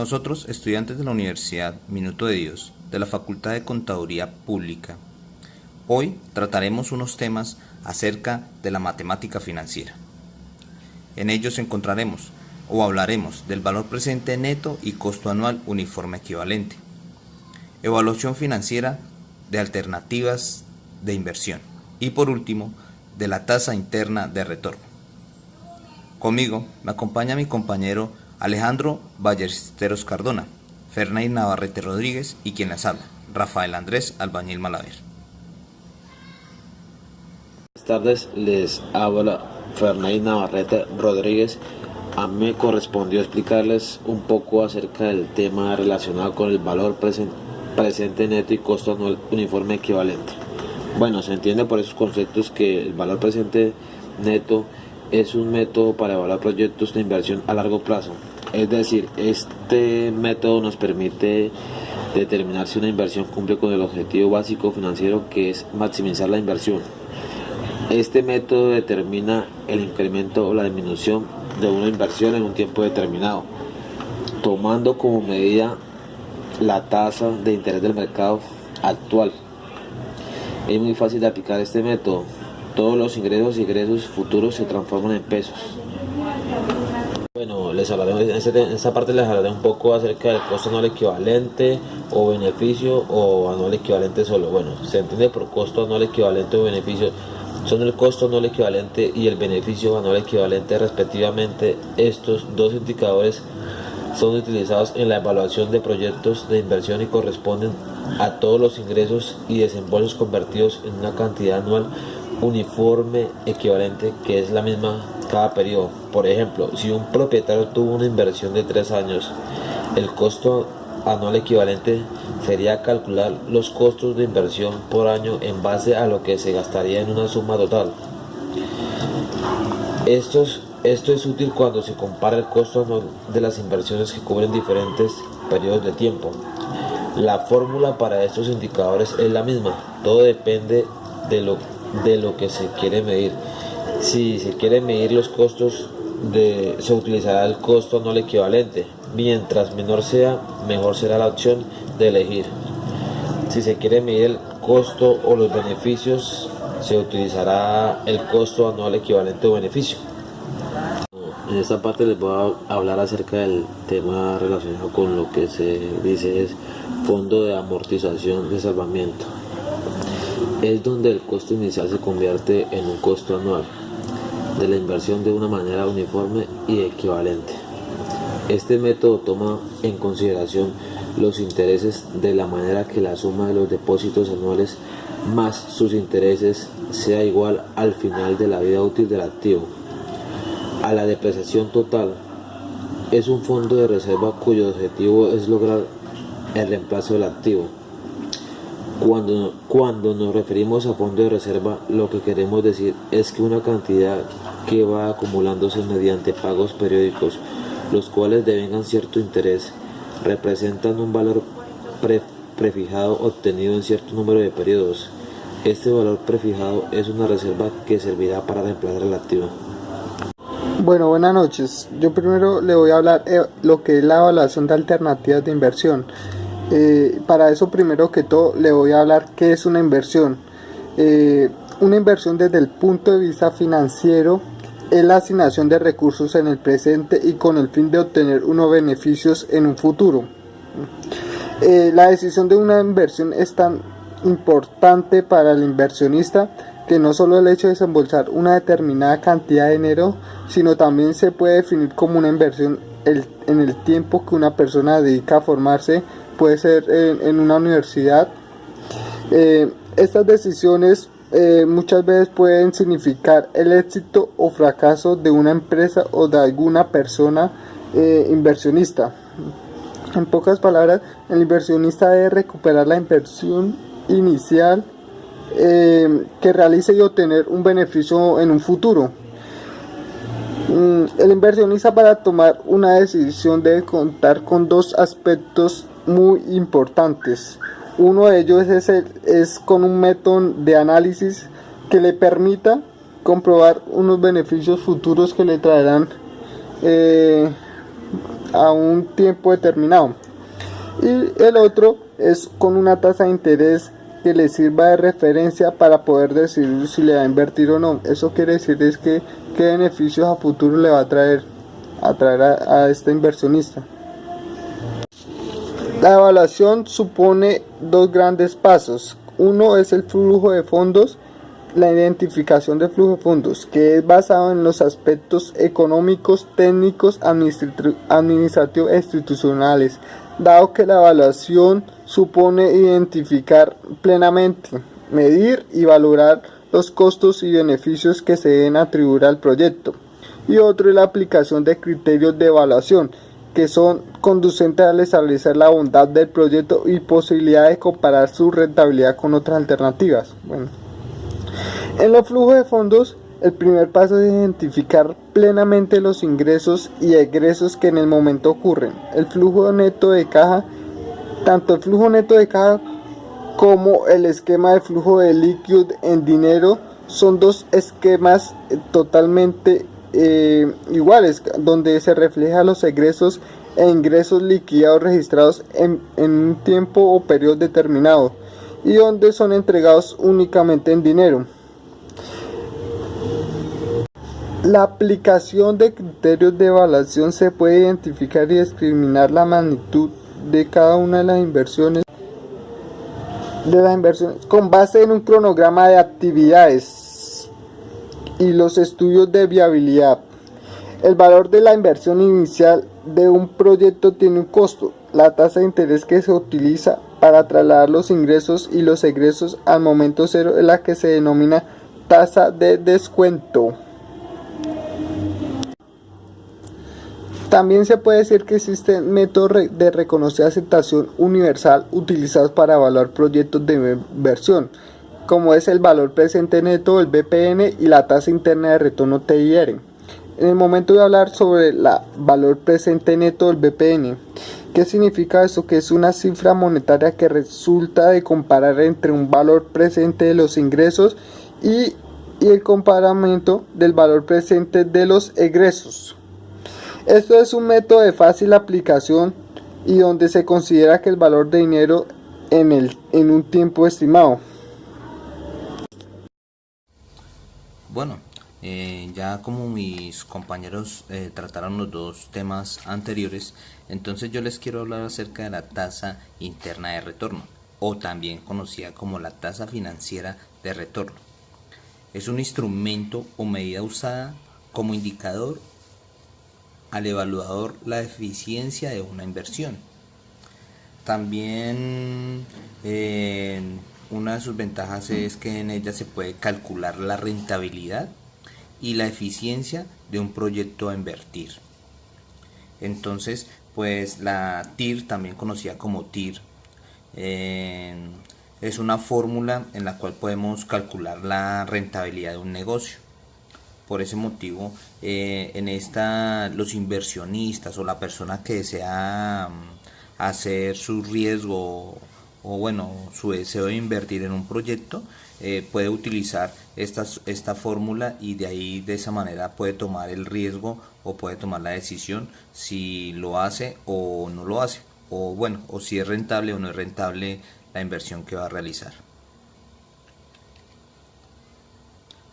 Nosotros, estudiantes de la Universidad Minuto de Dios, de la Facultad de Contaduría Pública, hoy trataremos unos temas acerca de la matemática financiera. En ellos encontraremos o hablaremos del valor presente neto y costo anual uniforme equivalente, evaluación financiera de alternativas de inversión y por último, de la tasa interna de retorno. Conmigo me acompaña mi compañero Alejandro Ballesteros Cardona, Ferney Navarrete Rodríguez y quien les habla, Rafael Andrés Albañil Malaver. Buenas tardes, les habla Ferney Navarrete Rodríguez. A mí me correspondió explicarles un poco acerca del tema relacionado con el valor presente neto y costo anual uniforme equivalente. Bueno, se entiende por esos conceptos que el valor presente neto es un método para evaluar proyectos de inversión a largo plazo. Es decir, este método nos permite determinar si una inversión cumple con el objetivo básico financiero, que es maximizar la inversión. Este método determina el incremento o la disminución de una inversión en un tiempo determinado, tomando como medida la tasa de interés del mercado actual. Es muy fácil de aplicar este método. Todos los ingresos y egresos futuros se transforman en pesos. Bueno, les hablaré en esta parte les hablaré un poco acerca del costo anual equivalente o beneficio o anual equivalente solo. Bueno, se entiende por costo anual equivalente o beneficio. Son el costo anual equivalente y el beneficio anual equivalente respectivamente. Estos dos indicadores son utilizados en la evaluación de proyectos de inversión y corresponden a todos los ingresos y desembolsos convertidos en una cantidad anual uniforme equivalente, que es la misma cada periodo. Por ejemplo, si un propietario tuvo una inversión de 3 años, el costo anual equivalente sería calcular los costos de inversión por año en base a lo que se gastaría en una suma total. Esto es útil cuando se compara el costo anual de las inversiones que cubren diferentes periodos de tiempo. La fórmula para estos indicadores es la misma, todo depende de lo que se quiere medir. Si se quiere medir los costos, se utilizará el costo anual equivalente. Mientras menor sea, mejor será la opción de elegir. Si se quiere medir el costo o los beneficios, se utilizará el costo anual equivalente o beneficio. En esta parte les voy a hablar acerca del tema relacionado con lo que se dice es fondo de amortización de salvamiento. Es donde el costo inicial se convierte en un costo anual de la inversión de una manera uniforme y equivalente. Este método toma en consideración los intereses de la manera que la suma de los depósitos anuales más sus intereses sea igual al final de la vida útil del activo a la depreciación total. Es un fondo de reserva cuyo objetivo es lograr el reemplazo del activo. Cuando nos referimos a fondo de reserva, lo que queremos decir es que una cantidad que va acumulándose mediante pagos periódicos, los cuales devengan cierto interés, representan un valor prefijado obtenido en cierto número de periodos. Este valor prefijado es una reserva que servirá para reemplazar el activo. Bueno, buenas noches. Yo primero le voy a hablar lo que es la evaluación de alternativas de inversión. Para eso, primero que todo, le voy a hablar qué es una inversión. Una inversión desde el punto de vista financiero es la asignación de recursos en el presente y con el fin de obtener unos beneficios en un futuro. La decisión de una inversión es tan importante para el inversionista que no solo el hecho de desembolsar una determinada cantidad de dinero, sino también se puede definir como una inversión en el tiempo que una persona dedica a formarse. Puede ser en una universidad. Estas decisiones muchas veces pueden significar el éxito o fracaso de una empresa o de alguna persona inversionista. En pocas palabras, el inversionista debe recuperar la inversión inicial que realice y obtener un beneficio en un futuro. El inversionista, para tomar una decisión, debe contar con dos aspectos muy importantes. Uno de ellos es con un método de análisis que le permita comprobar unos beneficios futuros que le traerán a un tiempo determinado. Y el otro es con una tasa de interés que le sirva de referencia para poder decidir si le va a invertir o no. Eso quiere decir es que qué beneficios a futuro le va a traer a este inversionista. La evaluación supone dos grandes pasos. Uno es el flujo de fondos, la identificación del flujo de fondos, que es basado en los aspectos económicos, técnicos, administrativos e institucionales, dado que la evaluación supone identificar plenamente, medir y valorar los costos y beneficios que se deben atribuir al proyecto. Y otro es la aplicación de criterios de evaluación, que son conducentes al establecer la bondad del proyecto y posibilidad de comparar su rentabilidad con otras alternativas. Bueno, en los flujos de fondos, el primer paso es identificar plenamente los ingresos y egresos que en el momento ocurren. El flujo neto de caja, tanto el flujo neto de caja como el esquema de flujo de líquido en dinero son dos esquemas totalmente iguales, donde se reflejan los egresos e ingresos liquidados registrados en un tiempo o periodo determinado y donde son entregados únicamente en dinero. La aplicación de criterios de evaluación se puede identificar y discriminar la magnitud de cada una de las inversiones con base en un cronograma de actividades y los estudios de viabilidad. El valor de la inversión inicial de un proyecto tiene un costo. La tasa de interés que se utiliza para trasladar los ingresos y los egresos al momento cero es la que se denomina tasa de descuento. También se puede decir que existen métodos de reconocida aceptación universal utilizados para evaluar proyectos de inversión, como es el valor presente neto, el VPN, y la tasa interna de retorno TIR. En el momento de hablar sobre el valor presente neto del VPN, ¿qué significa eso? Que es una cifra monetaria que resulta de comparar entre un valor presente de los ingresos y el comparamiento del valor presente de los egresos. Esto es un método de fácil aplicación y donde se considera que el valor de dinero en un tiempo estimado. Bueno, ya como mis compañeros trataron los dos temas anteriores, entonces yo les quiero hablar acerca de la tasa interna de retorno, o también conocida como la tasa financiera de retorno. Es un instrumento o medida usada como indicador al evaluador la eficiencia de una inversión. También una de sus ventajas es que en ella se puede calcular la rentabilidad y la eficiencia de un proyecto a invertir. Entonces, pues la TIR, también conocida como TIR, es una fórmula en la cual podemos calcular la rentabilidad de un negocio. Por ese motivo, en esta los inversionistas o la persona que desea hacer su riesgo o bueno, su deseo de invertir en un proyecto, puede utilizar esta fórmula y de esa manera puede tomar el riesgo o puede tomar la decisión si lo hace o no lo hace, o bueno, o si es rentable o no es rentable la inversión que va a realizar.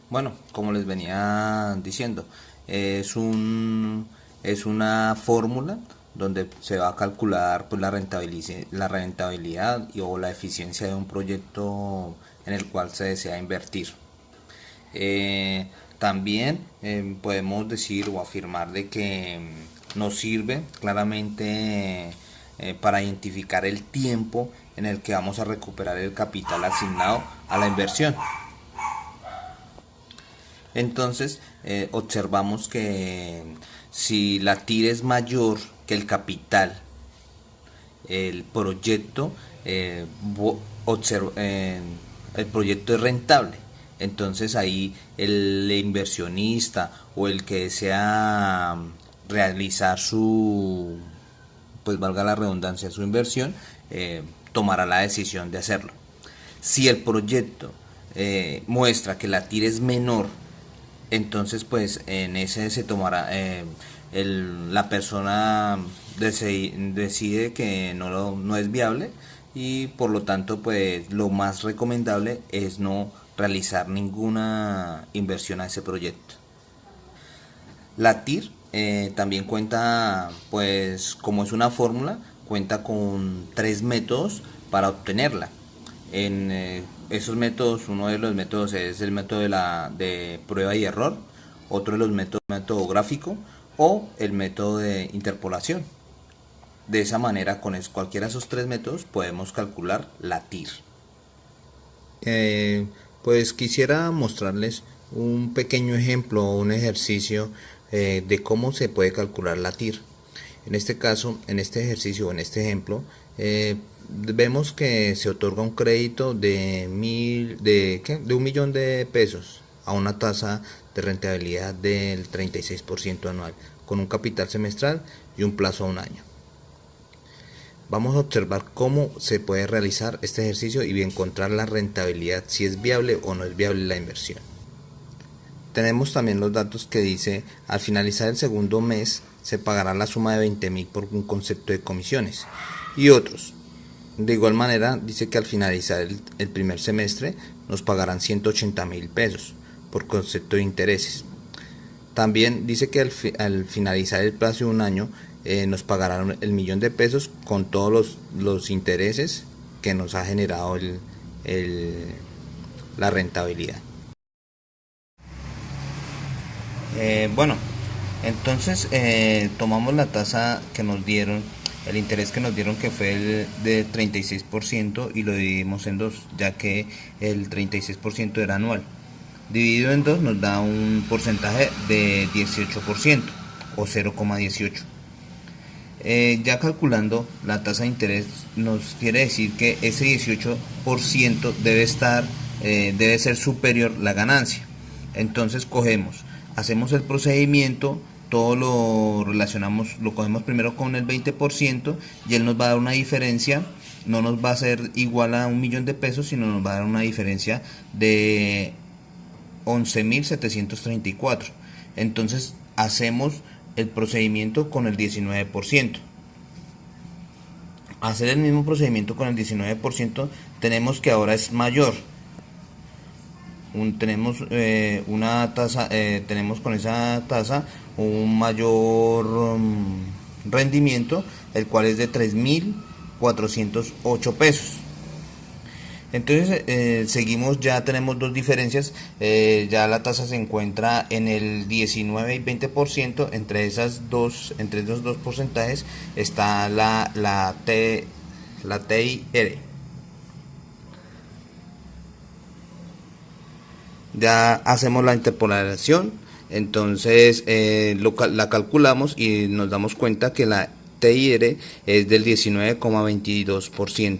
Bueno, como les venía diciendo, es una fórmula donde se va a calcular pues, la rentabilidad o la eficiencia de un proyecto en el cual se desea invertir. También podemos decir o afirmar de que nos sirve claramente para identificar el tiempo en el que vamos a recuperar el capital asignado a la inversión. Entonces observamos que si la TIR es mayor que el capital, el proyecto es rentable. Entonces ahí el inversionista o el que desea realizar pues valga la redundancia, su inversión, tomará la decisión de hacerlo. Si el proyecto muestra que la TIR es menor, entonces pues en ese se tomará la persona decide que no es viable, y por lo tanto pues lo más recomendable es no realizar ninguna inversión a ese proyecto. La TIR también cuenta, pues como es una fórmula, cuenta con 3 métodos para obtenerla. En esos métodos, uno de los métodos es el método de prueba y error, otro de los métodos, método gráfico, o el método de interpolación. De esa manera, con cualquiera de esos 3 métodos podemos calcular la TIR. Pues quisiera mostrarles un pequeño ejemplo o un ejercicio de cómo se puede calcular la TIR. En este caso, en este ejercicio o en este ejemplo, vemos que se otorga un crédito de 1.000.000 de pesos a una tasa de rentabilidad del 36% anual, con un capital semestral y un plazo a un año. Vamos a observar cómo se puede realizar este ejercicio y encontrar la rentabilidad, si es viable o no es viable la inversión. Tenemos también los datos que dice: al finalizar el segundo mes se pagará la suma de 20.000 por un concepto de comisiones, y otros. De igual manera dice que al finalizar el primer semestre nos pagarán 180.000 pesos por concepto de intereses. También dice que al finalizar el plazo de un año nos pagarán 1.000.000 de pesos con todos los intereses que nos ha generado la rentabilidad. Bueno, entonces tomamos la tasa que nos dieron, el interés que nos dieron, que fue el de 36%, y lo dividimos en 2, ya que el 36% era anual. Dividido en 2 nos da un porcentaje de 18% o 0,18. Ya calculando la tasa de interés, nos quiere decir que ese 18% debe ser superior la ganancia. Entonces hacemos el procedimiento, todo lo relacionamos, lo cogemos primero con el 20%, y él nos va a dar una diferencia. No nos va a ser igual a 1.000.000 de pesos, sino nos va a dar una diferencia de 11.734. Entonces hacemos el procedimiento con el 19%. Hacer el mismo procedimiento con el 19%, tenemos que ahora es mayor. Tenemos una tasa, tenemos con esa tasa un mayor rendimiento, el cual es de 3.408 pesos. Entonces seguimos, ya tenemos dos diferencias, ya la tasa se encuentra en el 19 y 20%. Entre esos dos porcentajes está la TIR. Ya hacemos la interpolación, entonces la calculamos y nos damos cuenta que la TIR es del 19,22%.